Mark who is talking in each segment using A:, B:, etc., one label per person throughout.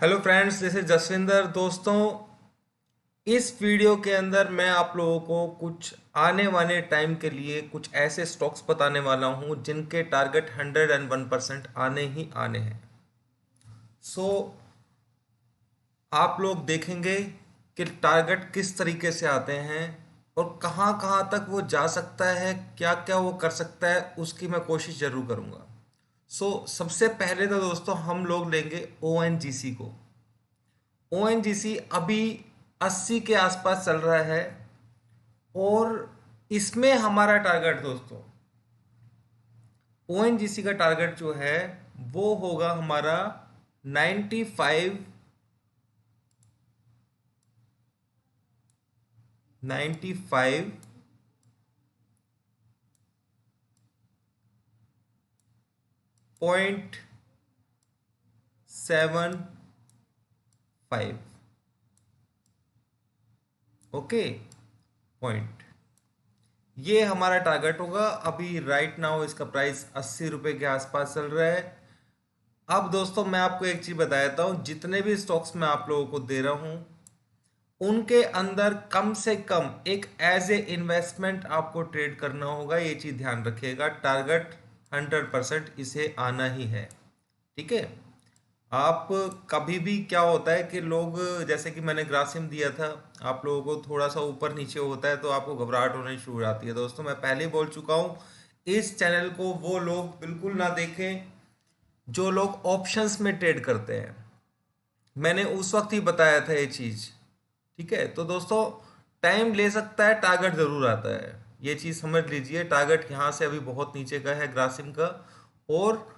A: Hello friends, this is Jaswinder. दोस्तों, इस video के अंदर मैं आप लोगों को कुछ आने वाले टाइम के लिए कुछ ऐसे स्टॉक्स बताने वाला हूं जिनके टारगेट 101% आने ही आने हैं। सो आप लोग देखेंगे कि टारगेट किस तरीके से आते हैं और कहां कहां तक वो जा सकता है, क्या क्या वो कर सकता है, उसकी मैं कोशिश जरूर करूंगा। सबसे पहले तो दोस्तों हम लोग लेंगे ONGC को। ONGC अभी 80 के आसपास चल रहा है और इसमें हमारा टारगेट दोस्तों, ONGC का टारगेट जो है वो होगा हमारा 95, 95.75। ओके, पॉइंट, ये हमारा टारगेट होगा। अभी राइट नाउ इसका प्राइस 80 रुपए के आसपास चल रहा है। अब दोस्तों मैं आपको एक चीज बता देता हूं, जितने भी स्टॉक्स मैं आप लोगों को दे रहा हूं उनके अंदर कम से कम एक एज ए इन्वेस्टमेंट आपको ट्रेड करना होगा। ये चीज ध्यान रखिएगा, टारगेट 100% इसे आना ही है। ठीक है। आप कभी भी क्या होता है कि लोग, जैसे कि मैंने ग्रासिम दिया था आप लोगों को, थोड़ा सा ऊपर नीचे होता है तो आपको घबराहट होनी शुरू हो जाती है। दोस्तों मैं पहले ही बोल चुका हूं, इस चैनल को वो लोग बिल्कुल ना देखें जो लोग ऑप्शंस में ट्रेड करते हैं। मैंने उस वक्त ही बताया था ये चीज। ठीक है, तो दोस्तों टाइम ले सकता है, टारगेट जरूर आता है, ये चीज समझ लीजिए। टारगेट यहाँ से अभी बहुत नीचे का है ग्रासिम का। और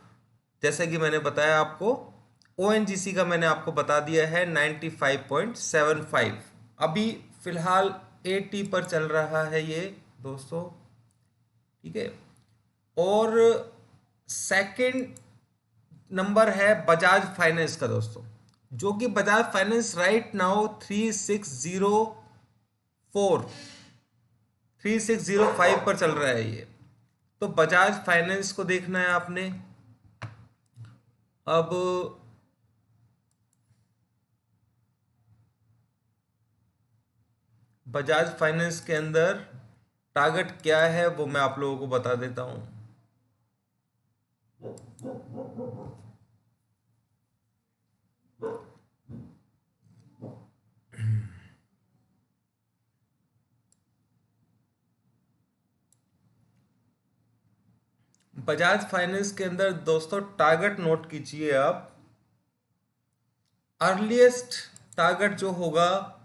A: जैसे कि मैंने बताया आपको, ONGC का मैंने आपको बता दिया है 95.75। अभी फिलहाल 80 पर चल रहा है ये दोस्तों। ठीक है। और सेकंड नंबर है बजाज फाइनेंस का दोस्तों, जो कि बजाज फाइनेंस राइट नाउ 3605 पर चल रहा है ये। तो बजाज फाइनेंस को देखना है आपने। अब बजाज फाइनेंस के अंदर टारगेट क्या है वो मैं आप लोगों को बता देता हूं। बजाज फाइनेंस के अंदर दोस्तों टारगेट नोट कीजिए आप। अर्लीस्ट टारगेट जो होगा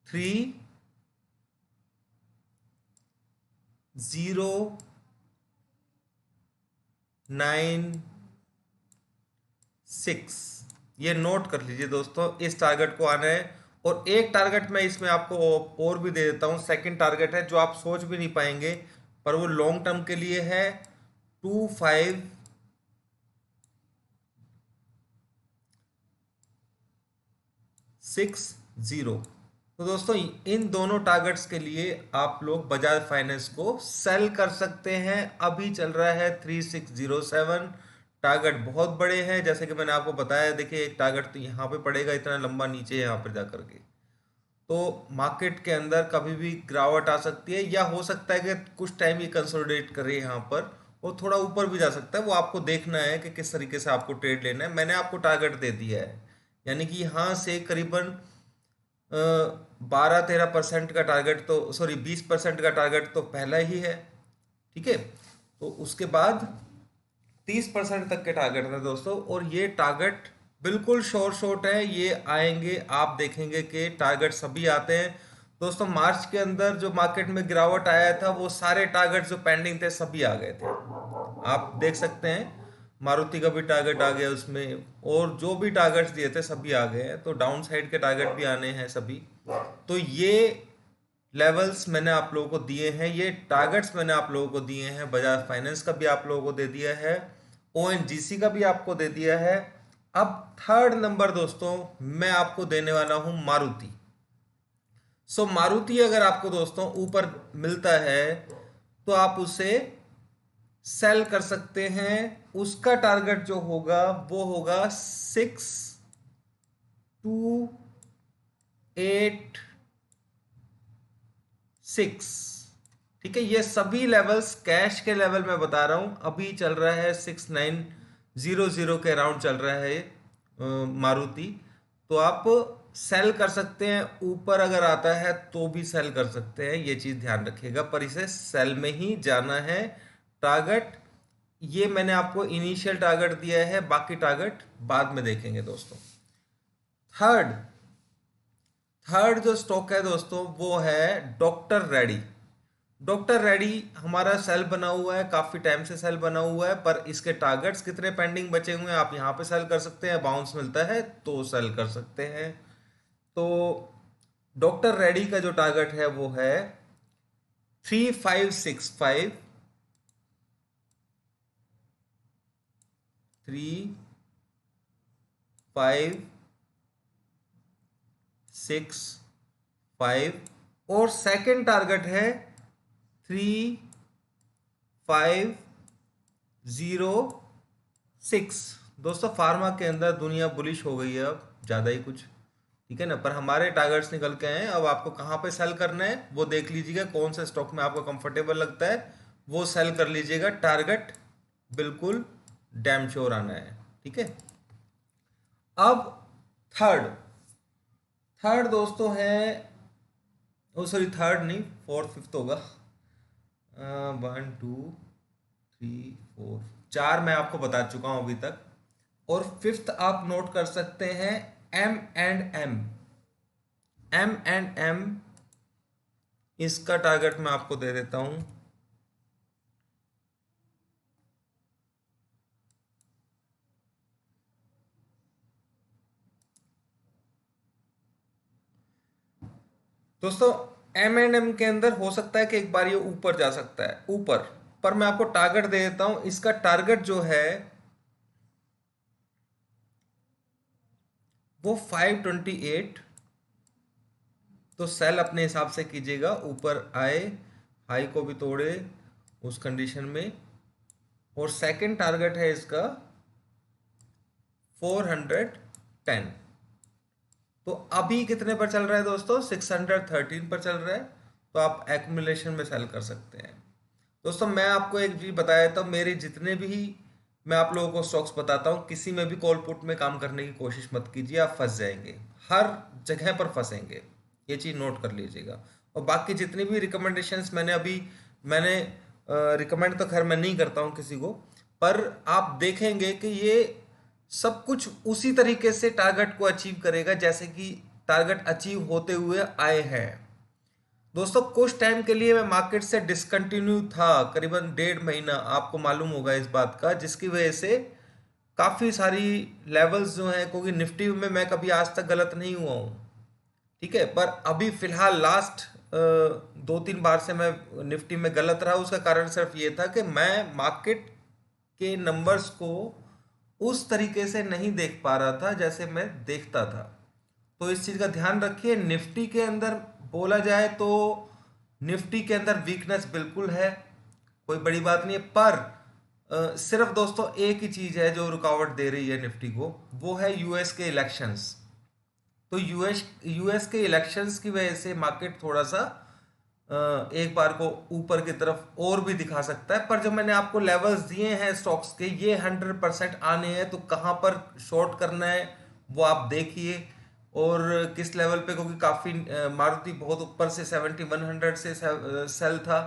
A: 3096, ये नोट कर लीजिए दोस्तों, इस टारगेट को आना है। और एक टारगेट मैं इसमें आपको और भी दे देता हूं। सेकंड टारगेट है जो आप सोच भी नहीं पाएंगे, पर वो लॉन्ग टर्म के लिए है, 2560। तो दोस्तों इन दोनों टारगेट्स के लिए आप लोग बजाज फाइनेंस को सेल कर सकते हैं। अभी चल रहा है 3607। टारगेट बहुत बड़े हैं, जैसे कि मैंने आपको बताया। देखिए एक टारगेट तो यहाँ पे पड़ेगा, इतना लंबा नीचे यहाँ पर जा करके। तो मार्केट के अंदर कभी भी गिरावट आ सकती है, या हो सकता है कि कुछ टाइम ये कंसोलिडेट करे यहाँ पर और थोड़ा ऊपर भी जा सकता है। वो आपको देखना है कि किस तरीके से आपको ट्रेड लेना है। मैंने आपको टारगेट दे दिया है, यानी कि यहाँ से करीबन 12-13% का टारगेट, तो सॉरी 20% का टारगेट तो पहला ही है। ठीक है, तो उसके बाद 30% तक के टारगेट है दोस्तों। और ये टारगेट बिल्कुल शॉर्ट शॉर्ट है, ये आएंगे। आप देखेंगे कि टारगेट सभी आते हैं दोस्तों। मार्च के अंदर जो मार्केट में गिरावट आया था, वो सारे टारगेट जो पेंडिंग थे सभी आ गए थे। आप देख सकते हैं मारुति का भी टारगेट आ गया उसमें, और जो भी टारगेट्स दिए थे सभी आ गए हैं। तो डाउन साइड के टारगेट भी आने हैं सभी। तो ये लेवल्स मैंने आप लोगों को दिए हैं, ये टारगेट्स मैंने आप लोगों को दिए हैं। बजाज फाइनेंस का भी आप लोगों को दे दिया है, ONGC का भी आपको दे दिया है। अब थर्ड नंबर दोस्तों मैं आपको देने वाला हूं मारुति। मारुति अगर आपको दोस्तों ऊपर मिलता है तो आप उसे सेल कर सकते हैं, उसका टारगेट जो होगा वो होगा 6286। ठीक है, ये सभी लेवल्स कैश के लेवल में बता रहा हूं। अभी चल रहा है 6900 के अराउंड चल रहा है मारुति। तो आप सेल कर सकते हैं, ऊपर अगर आता है तो भी सेल कर सकते हैं, ये चीज ध्यान रखिएगा, पर इसे सेल में ही जाना है। टारगेट ये मैंने आपको इनिशियल टारगेट दिया है, बाकी टारगेट बाद में देखेंगे दोस्तों। थर्ड थर्ड जो स्टॉक है दोस्तों वो है डॉक्टर रेडी। डॉक्टर रेडी हमारा सेल बना हुआ है, काफी टाइम से सेल बना हुआ है, पर इसके टारगेट्स कितने पेंडिंग बचे हुए हैं, आप यहां पे सेल कर सकते हैं, बाउंस मिलता है तो सेल कर सकते हैं। तो डॉक्टर रेडी का जो टारगेट है वो है 3565, 3565, और सेकंड टारगेट है 3506। दोस्तों फार्मा के अंदर दुनिया बुलिश हो गई है, अब ज्यादा ही कुछ, ठीक है ना, पर हमारे टारगेट्स निकल के हैं। अब आपको कहाँ पे सेल करना है वो देख लीजिएगा, कौन सा स्टॉक में आपको कंफर्टेबल लगता है वो सेल कर लीजिएगा। टारगेट बिल्कुल डैम श्योर आना है, ठीक है। अब थर्ड थर्ड दोस्तों है, ओ सॉरी थर्ड नहीं, फोर्थ फिफ्थ होगा। 1 2 3 4, चार मैं आपको बता चुका हूं अभी तक, और फिफ्थ आप नोट कर सकते हैं M&M। M&M इसका टारगेट मैं आपको दे देता हूं। दोस्तों M&M के अंदर हो सकता है कि एक बार ये ऊपर जा सकता है, ऊपर, पर मैं आपको टारगेट दे देता हूं। इसका टारगेट जो है वो 528। तो सेल अपने हिसाब से कीजिएगा, ऊपर आए, हाई को भी तोड़े उस कंडीशन में। और सेकंड टारगेट है इसका 410। तो अभी कितने पर चल रहा है दोस्तों, 613 पर चल रहा है। तो आप एक्यूमुलेशन में सेल कर सकते हैं। दोस्तों मैं आपको एक चीज बताया था, मेरे जितने भी मैं आप लोगों को स्टॉक्स बताता हूँ, किसी में भी कॉल पुट में काम करने की कोशिश मत कीजिए, आप फंस जाएंगे, हर जगह पर फंसेंगे, ये चीज नोट कर लीजिएगा। और बाकी जितनी भी रिकमेंडेशंस मैंने रिकमेंड तो खैर मैं नहीं करता हूँ किसी को, पर आप देखेंगे कि ये सब कुछ उसी तरीके से टारगेट को अचीव करेगा जैसे कि टारगेट अचीव होते हुए आए हैं। दोस्तों कुछ टाइम के लिए मैं मार्केट से डिसकंटिन्यू था, करीबन 1.5 महीना, आपको मालूम होगा इस बात का, जिसकी वजह से काफ़ी सारी लेवल्स जो हैं, क्योंकि निफ्टी में मैं कभी आज तक गलत नहीं हुआ हूँ, ठीक है, पर अभी फिलहाल लास्ट 2-3 बार से मैं निफ्टी में गलत रहा। उसका कारण सिर्फ ये था कि मैं मार्केट के नंबर्स को उस तरीके से नहीं देख पा रहा था जैसे मैं देखता था। तो इस चीज का ध्यान रखिए। निफ्टी के अंदर बोला जाए तो निफ्टी के अंदर वीकनेस बिल्कुल है, कोई बड़ी बात नहीं है, पर सिर्फ दोस्तों एक ही चीज है जो रुकावट दे रही है निफ्टी को, वो है यूएस के इलेक्शंस। तो यूएस के इलेक्शंस की वजह से मार्केट थोड़ा सा एक बार को ऊपर की तरफ और भी दिखा सकता है। पर जो मैंने आपको लेवल्स दिए हैं स्टॉक्स के, ये 100% आने हैं, तो कहां पर शॉर्ट करना है वो आप देखिए, और किस लेवल पे, क्योंकि काफी मारुति बहुत ऊपर से 7100 से सेल था,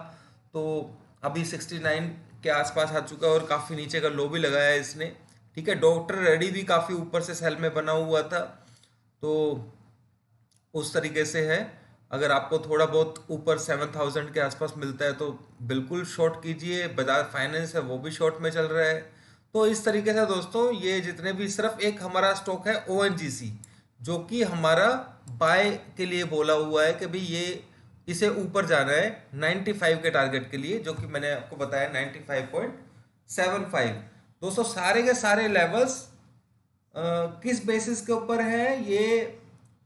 A: तो अभी 69 के आसपास आ चुका है, और काफी नीचे का लो भी लगाया है इसने, ठीक है। डॉक्टर रेडी भी काफी ऊपर से सेल में बना हुआ था, तो उस तरीके से है। अगर आपको थोड़ा बहुत ऊपर 7000 के आसपास मिलता है तो बिल्कुल शॉर्ट कीजिए। बजाज फाइनेंस है वो भी शॉर्ट में चल रहा है। तो इस तरीके से दोस्तों ये जितने भी, सिर्फ एक हमारा स्टॉक है ओएनजीसी, जो कि हमारा बाय के लिए बोला हुआ है कि भाई ये इसे ऊपर जाना है 95 के टारगेट के लिए, जो कि मैंने आपको बताया 95.75। दोस्तों सारे के सारे लेवल्स किस बेसिस के ऊपर है, ये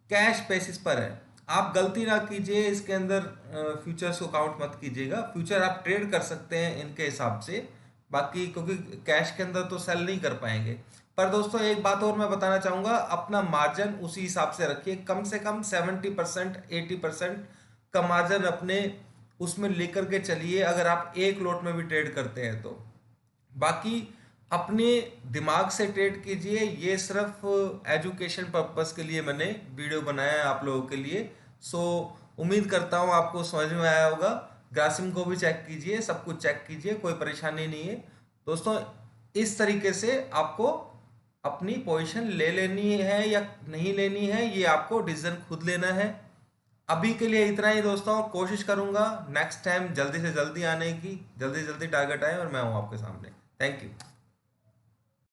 A: कैश बेसिस पर है। आप गलती ना कीजिए, इसके अंदर फ्यूचर्स को काउंट मत कीजिएगा। फ्यूचर आप ट्रेड कर सकते हैं इनके हिसाब से, बाकी क्योंकि कैश के अंदर तो सेल नहीं कर पाएंगे। पर दोस्तों एक बात और मैं बताना चाहूंगा, अपना मार्जिन उसी हिसाब से रखिए, कम से कम 70% 80% का मार्जिन अपने उसमें लेकर के चलिए, अगर आप एक लोट में भी ट्रेड करते हैं तो। बाकी अपने दिमाग से ट्रेड कीजिए, ये सिर्फ एजुकेशन पर्पस के लिए मैंने वीडियो बनाया है आप लोगों के लिए। सो उम्मीद करता हूँ आपको समझ में आया होगा। ग्रासिम को भी चेक कीजिए, सब कुछ चेक कीजिए, कोई परेशानी नहीं है दोस्तों। इस तरीके से आपको अपनी पोजीशन ले लेनी है या नहीं लेनी है, ये आपको डिसीजन खुद लेना है। अभी के लिए इतना ही दोस्तों, कोशिश करूंगा नेक्स्ट टाइम जल्दी से जल्दी आने की, जल्दी जल्दी टारगेट आए और मैं हूँ आपके सामने। Thank you.